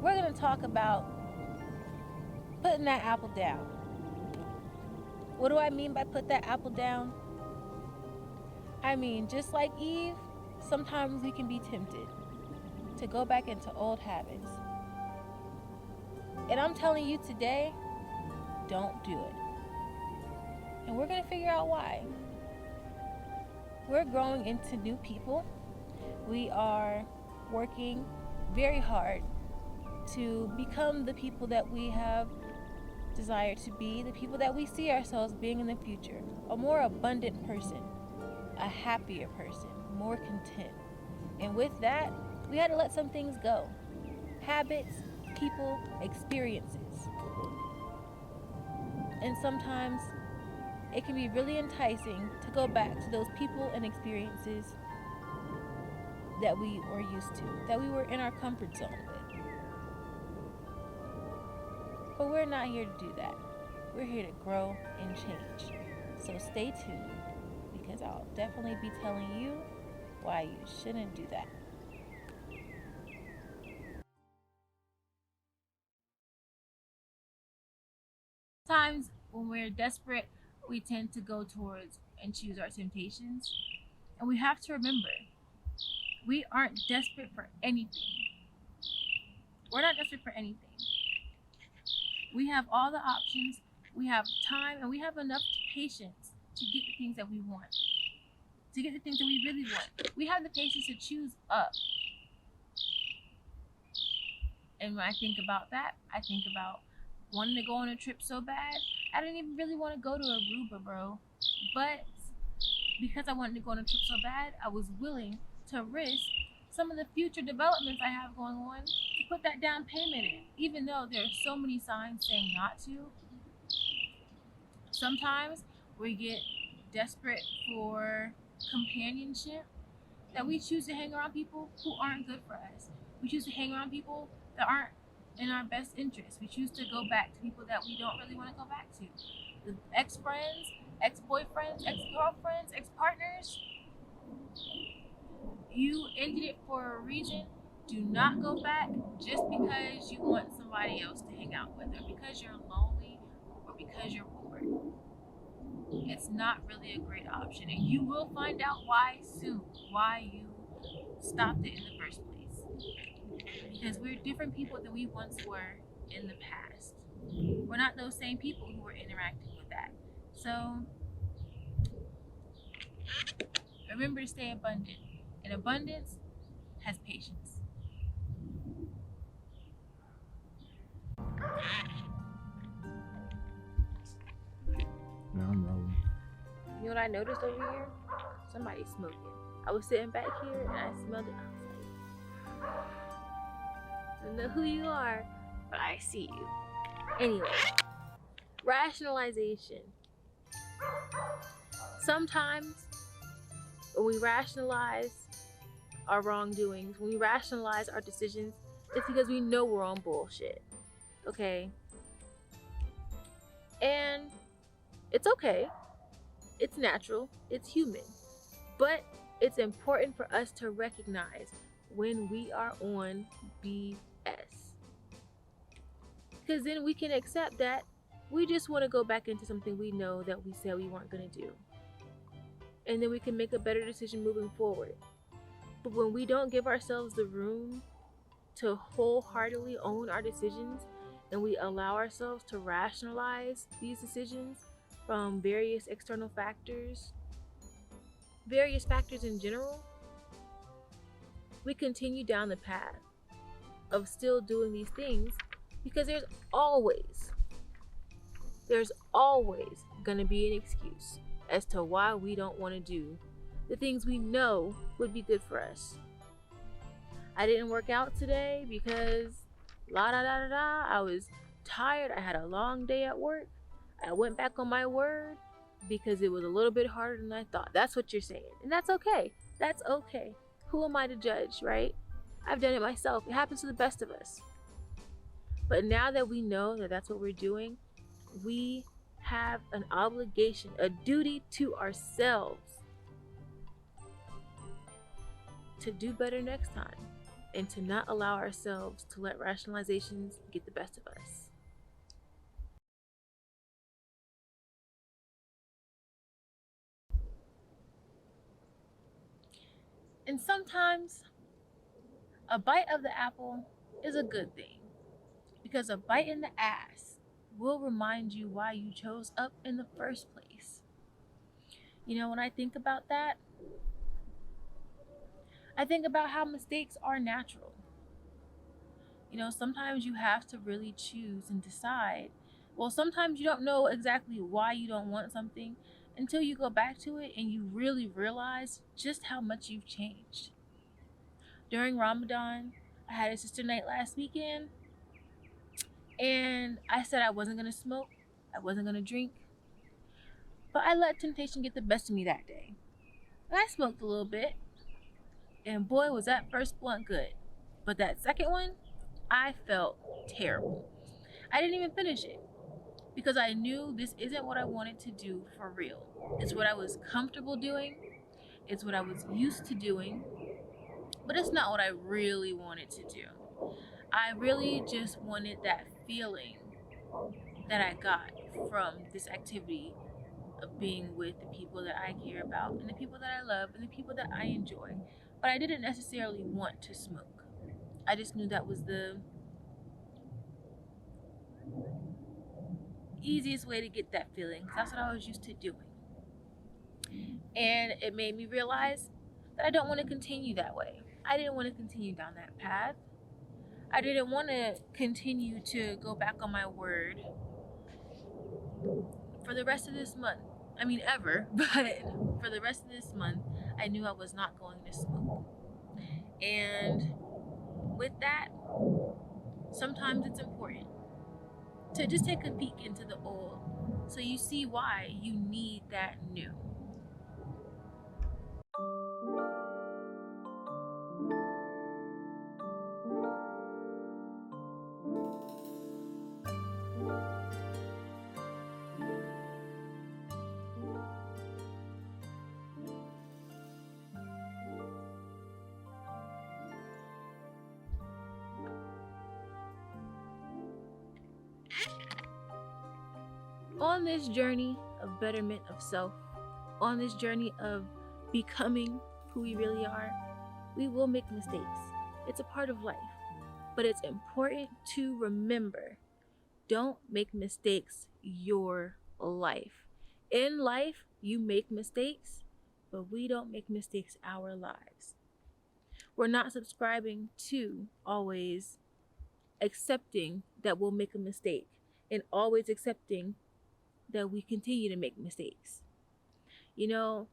we're going to talk about putting that apple down. What do I mean by put that apple down? I mean, just like Eve, sometimes we can be tempted to go back into old habits. And I'm telling you today, don't do it. And we're going to figure out why. We're growing into new people. We are working very hard to become the people that we have desired to be, the people that we see ourselves being in the future. A more abundant person, a happier person, more content. And with that, we had to let some things go. Habits, people, experiences. And sometimes it can be really enticing to go back to those people and experiences that we were used to, that we were in our comfort zone with. But we're not here to do that. We're here to grow and change. So stay tuned, because I'll definitely be telling you why you shouldn't do that. Sometimes when we're desperate, we tend to go towards and choose our temptations. And we have to remember, we aren't desperate for anything. We're not desperate for anything. We have all the options, we have time, and we have enough patience to get the things that we want, to get the things that we really want. We have the patience to choose up. And when I think about that, I think about wanting to go on a trip so bad. I didn't even really want to go to Aruba, bro. But because I wanted to go on a trip so bad, I was willing to risk some of the future developments I have going on to put that down payment in, even though there are so many signs saying not to. Sometimes we get desperate for companionship, that we choose to hang around people who aren't good for us. We choose to hang around people that aren't in our best interest. We choose to go back to people that we don't really want to go back to. The ex-friends, ex-boyfriends, ex-girlfriends, ex-partners. You ended it for a reason. Do not go back just because you want somebody else to hang out with, or because you're lonely, or because you're bored. It's not really a great option, and you will find out why soon, why you stopped it in the first place. Because we're different people than we once were in the past. We're not those same people who were interacting with that. So remember to stay abundant. And abundance has patience. Yeah, I'm rolling. You know what I noticed over here? Somebody's smoking. I was sitting back here and I smelled it. I was like, I don't know who you are, but I see you. Anyway, rationalization. Sometimes when we rationalize our wrongdoings, when we rationalize our decisions, it's because we know we're on bullshit. Okay? And it's okay. It's natural. It's human. But it's important for us to recognize when we are on BS. Because then we can accept that we just want to go back into something we know that we said we weren't going to do. And then we can make a better decision moving forward. But when we don't give ourselves the room to wholeheartedly own our decisions, and we allow ourselves to rationalize these decisions from various external factors, various factors in general, we continue down the path of still doing these things, because there's always gonna be an excuse as to why we don't want to do the things we know would be good for us. I didn't work out today because I was tired. I had a long day at work. I went back on my word because it was a little bit harder than I thought. That's what you're saying. And that's okay. That's okay. Who am I to judge, right? I've done it myself. It happens to the best of us. But now that we know that that's what we're doing, we have an obligation, a duty to ourselves to do better next time and to not allow ourselves to let rationalizations get the best of us. And sometimes a bite of the apple is a good thing, because a bite in the ass will remind you why you chose up in the first place. You know, when I think about that, I think about how mistakes are natural. You know, sometimes you have to really choose and decide. Well, sometimes you don't know exactly why you don't want something until you go back to it and you really realize just how much you've changed. During Ramadan, I had a sister night last weekend, and I said I wasn't gonna smoke, I wasn't gonna drink, but I let temptation get the best of me that day. And I smoked a little bit, and boy, was that first blunt good. But that second one, I felt terrible. I didn't even finish it because I knew this isn't what I wanted to do for real. It's what I was comfortable doing, it's what I was used to doing, but it's not what I really wanted to do. I really just wanted that feeling that I got from this activity of being with the people that I care about and the people that I love and the people that I enjoy. But I didn't necessarily want to smoke. I just knew that was the easiest way to get that feeling, because that's what I was used to doing. And it made me realize that I don't want to continue that way. I didn't want to continue down that path. I didn't want to continue to go back on my word for the rest of this month. I mean, ever, but for the rest of this month, I knew I was not going to smoke. And with that, sometimes it's important to just take a peek into the old so you see why you need that new. On this journey of betterment of self, on this journey of becoming who we really are, we will make mistakes. It's a part of life. But it's important to remember, don't make mistakes your life. In life, you make mistakes, but we don't make mistakes our lives. We're not subscribing to always accepting that we'll make a mistake and always accepting that we continue to make mistakes. You know,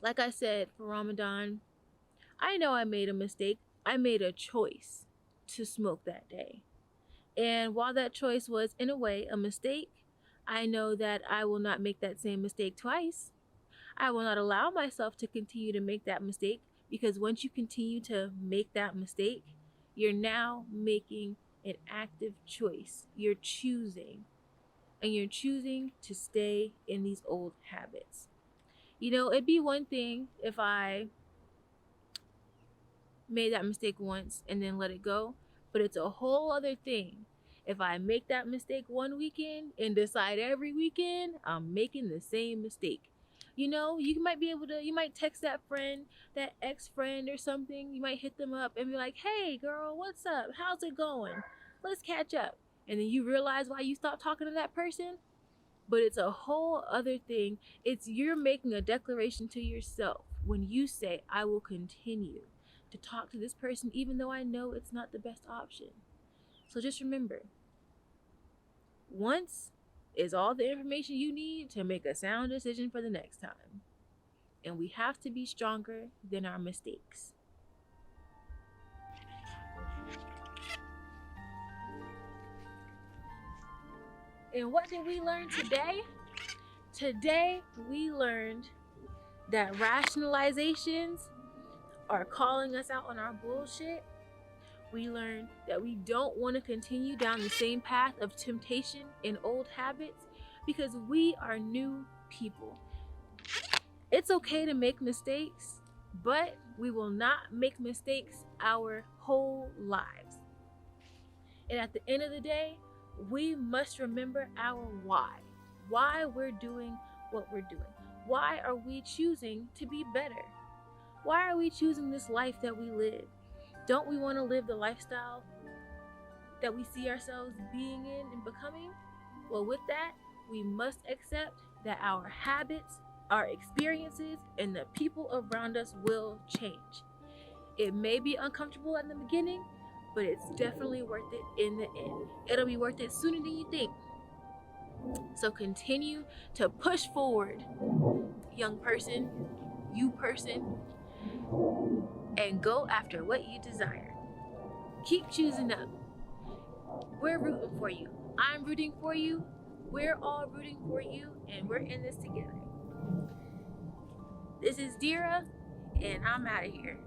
like I said, for Ramadan, I know I made a mistake. I made a choice to smoke that day. And while that choice was, in a way, a mistake, I know that I will not make that same mistake twice. I will not allow myself to continue to make that mistake, because once you continue to make that mistake, you're now making an active choice. You're choosing. And you're choosing to stay in these old habits. You know, it'd be one thing if I made that mistake once and then let it go, but it's a whole other thing if I make that mistake one weekend and decide every weekend I'm making the same mistake. You know, you might text that friend, that ex-friend or something. You might hit them up and be like, hey girl, what's up? How's it going? Let's catch up. And then you realize why you stopped talking to that person. But it's a whole other thing. It's you're making a declaration to yourself when you say, I will continue to talk to this person even though I know it's not the best option. So just remember, once is all the information you need to make a sound decision for the next time. And we have to be stronger than our mistakes. And what did we learn today? Today, we learned that rationalizations are calling us out on our bullshit. We learned that we don't want to continue down the same path of temptation and old habits because we are new people. It's okay to make mistakes, but we will not make mistakes our whole lives. And at the end of the day, we must remember our why we're doing what we're doing. Why are we choosing to be better? Why are we choosing this life that we live? Don't we want to live the lifestyle that we see ourselves being in and becoming? Well, with that, we must accept that our habits, our experiences, and the people around us will change. It may be uncomfortable in the beginning, but it's definitely worth it in the end. It'll be worth it sooner than you think. So continue to push forward, young person, you person, and go after what you desire. Keep choosing up. We're rooting for you. I'm rooting for you. We're all rooting for you, and we're in this together. This is Dira, and I'm out of here.